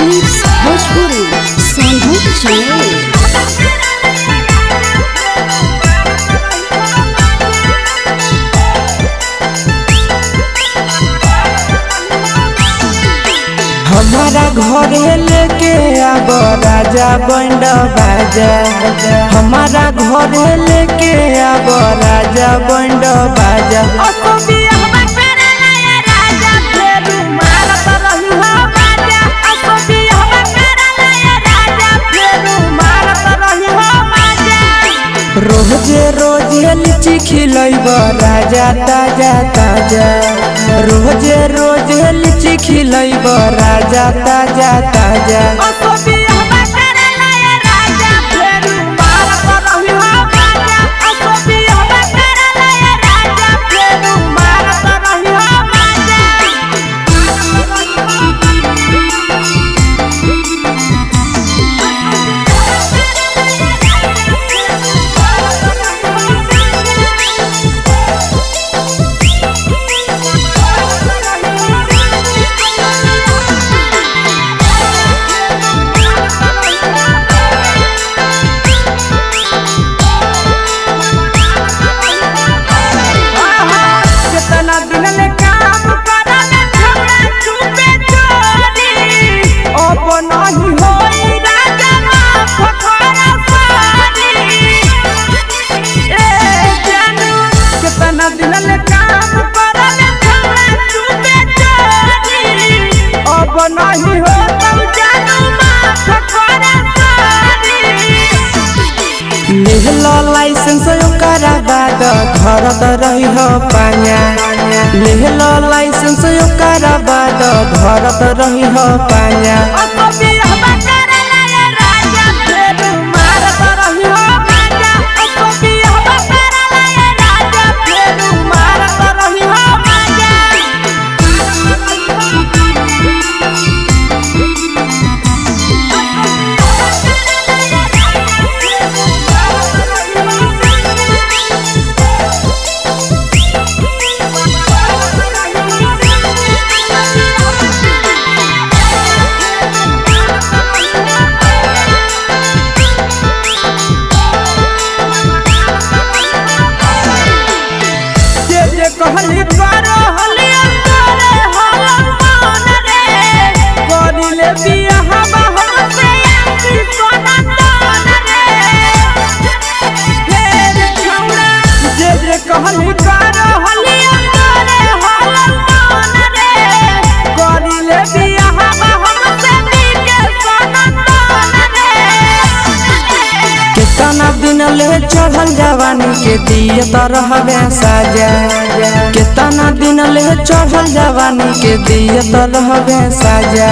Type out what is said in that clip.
Clips Bhojpuri Sonu Channel। हमारा घरे लेके आब राजा बैंड बाजा। हमारा घरे लेके आब राजा बैंड बाजा। रोजे रोजे लीची खिलैब राजा ताजा ताजा। रोजे रोजे लीची खिलैब राजा ताजा ताजा। लेहलो लाइसेंस ओकरा बाद धरत रही हो पाया। लेहलो लाइसेंस ओकरा बाद धरत रही हो पाया। कहली करो हलिया करे हलन मन रे। करिले बियाह बहन से आसी सोना तन रे। फेर छौड़ा जे कहली करो हलिया करे हलन मन रे। करिले बियाह बहन से बिके सोना तन रे। कितना दिन ले चढ़ल जवानी के दिए तो रहबे साजा। कितना दिन ले चढ़ल जवानी के दिए तो रहबे साजा।